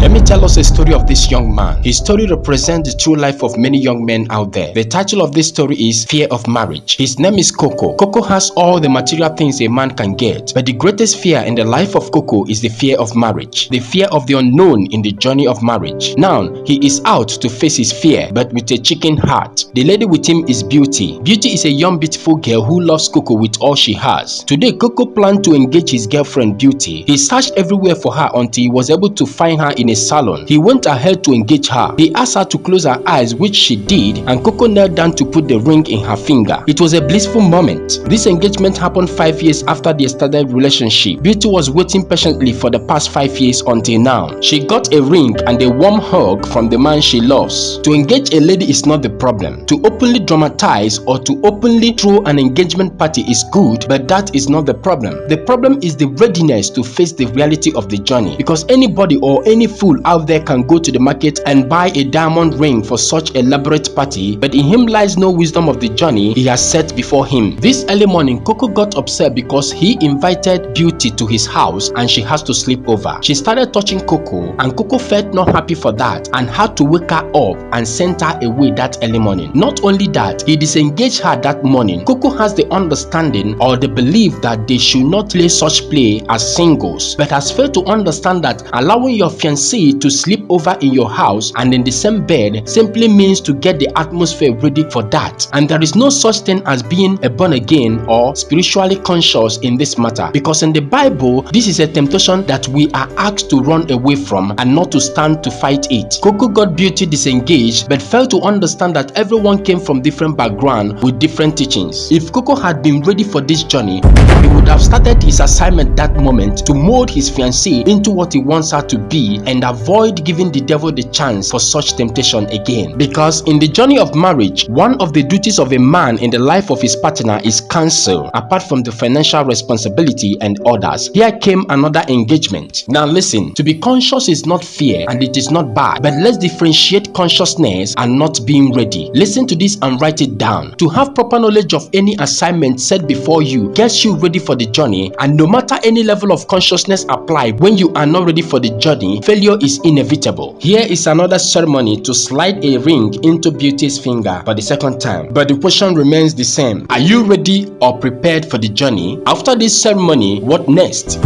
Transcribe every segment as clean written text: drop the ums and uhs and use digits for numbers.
Let me tell us a story of this young man. His story represents the true life of many young men out there. The title of this story is Fear of Marriage. His name is Coco. Coco has all the material things a man can get, but the greatest fear in the life of Coco is the fear of marriage, the fear of the unknown in the journey of marriage. Now, he is out to face his fear, but with a chicken heart. The lady with him is Beauty. Beauty is a young beautiful girl who loves Coco with all she has. Today, Coco planned to engage his girlfriend Beauty. He searched everywhere for her until he was able to find her in a salon. He went ahead to engage her. He asked her to close her eyes, which she did, and Coco knelt down to put the ring in her finger. It was a blissful moment. This engagement happened 5 years after they started relationship. Beauty was waiting patiently for the past 5 years until now. She got a ring and a warm hug from the man she loves. To engage a lady is not the problem. To openly dramatize or to openly throw an engagement party is good, but that is not the problem. The problem is the readiness to face the reality of the journey, because anybody or any fool out there can go to the market and buy a diamond ring for such elaborate party, but in him lies no wisdom of the journey he has set before him. This early morning, Coco got upset because he invited Beauty to his house and she has to sleep over. She started touching Coco and Coco felt not happy for that and had to wake her up and send her away that early morning. Not only that, he disengaged her that morning. Coco has the understanding or the belief that they should not play such play as singles, but has failed to understand that allowing your fiancé to sleep over in your house and in the same bed simply means to get the atmosphere ready for that. And there is no such thing as being a born again or spiritually conscious in this matter, because in the Bible, this is a temptation that we are asked to run away from and not to stand to fight it. Coco got Beauty disengaged but failed to understand that everyone came from different backgrounds with different teachings. If Coco had been ready for this journey, he would have started his assignment that moment to mold his fiancée into what he wants her to be and avoid giving the devil the chance for such temptation again. Because in the journey of marriage, one of the duties of a man in the life of his partner is counsel, apart from the financial responsibility and others. Here came another engagement. Now listen, to be conscious is not fear and it is not bad, but let's differentiate consciousness and not being ready. Listen to this and write it down. To have proper knowledge of any assignment set before you gets you ready for the journey, and no matter any level of consciousness applied, when you are not ready for the journey, failure is inevitable. Here is another ceremony to slide a ring into Beauty's finger for the second time, but the question remains the same. Are you ready or prepared for the journey? After this ceremony, what next?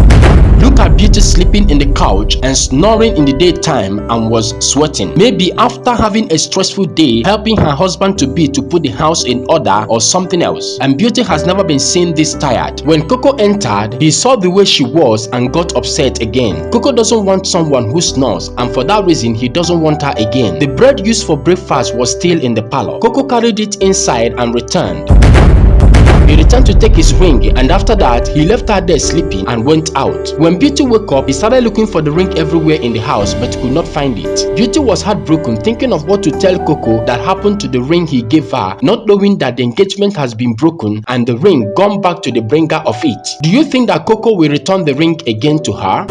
Look at Beauty sleeping in the couch and snoring in the daytime and was sweating. Maybe after having a stressful day helping her husband to be to put the house in order or something else. And Beauty has never been seen this tired. When Coco entered, he saw the way she was and got upset again. Coco doesn't want someone who snores, and for that reason he doesn't want her again. The bread used for breakfast was still in the parlor. Coco carried it inside and returned. He returned to take his ring, and after that, he left her there sleeping and went out. When Beauty woke up, he started looking for the ring everywhere in the house but could not find it. Beauty was heartbroken, thinking of what to tell Coco that happened to the ring he gave her, not knowing that the engagement has been broken and the ring gone back to the bringer of it. Do you think that Coco will return the ring again to her?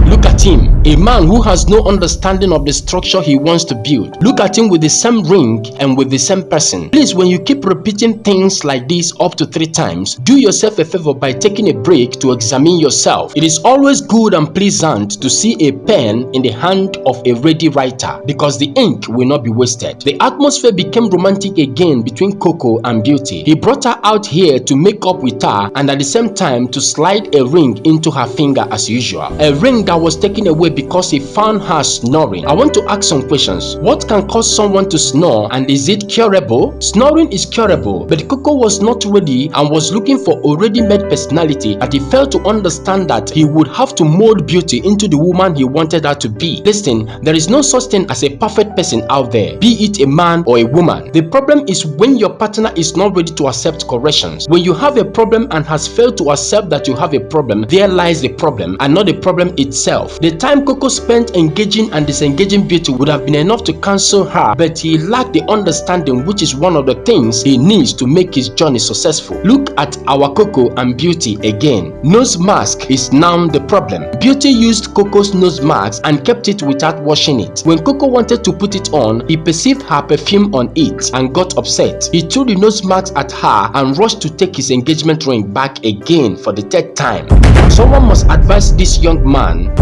Look at him, a man who has no understanding of the structure he wants to build. Look at him with the same ring and with the same person. Please, when you keep repeating things like this up to 3 times, do yourself a favor by taking a break to examine yourself. It is always good and pleasant to see a pen in the hand of a ready writer, because the ink will not be wasted. The atmosphere became romantic again between Coco and Beauty. He brought her out here to make up with her and at the same time to slide a ring into her finger as usual. A ring that was taken away because he found her snoring. I want to ask some questions. What can cause someone to snore, and is it curable? Snoring is curable, but Coco was not ready and was looking for already made personality that he failed to understand that he would have to mold Beauty into the woman he wanted her to be. Listen, there is no such thing as a perfect person out there, be it a man or a woman. The problem is when your partner is not ready to accept corrections. When you have a problem and has failed to accept that you have a problem, there lies the problem and not the problem itself. The time Coco spent engaging and disengaging Beauty would have been enough to cancel her, but he lacked the understanding, which is one of the things he needs to make his journey successful. Look at our Coco and Beauty again. Nose mask is now the problem. Beauty used Coco's nose mask and kept it without washing it. When Coco wanted to put it on, he perceived her perfume on it and got upset. He threw the nose mask at her and rushed to take his engagement ring back again for the 3rd time. Someone must advise this young man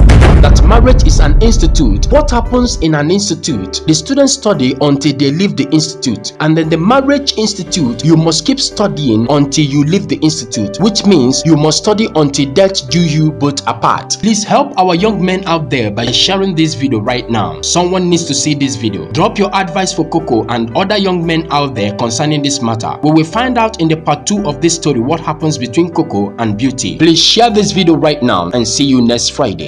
that marriage is an institute. What happens in an institute? The students study until they leave the institute, and then the marriage institute, you must keep studying until you leave the institute, which means you must study until death do you both apart. Please help our young men out there by sharing this video right now. Someone needs to see this video. Drop your advice for Coco and other young men out there concerning this matter. We will find out in the part 2 of this story what happens between Coco and Beauty. Please share this video right now and see you next Friday.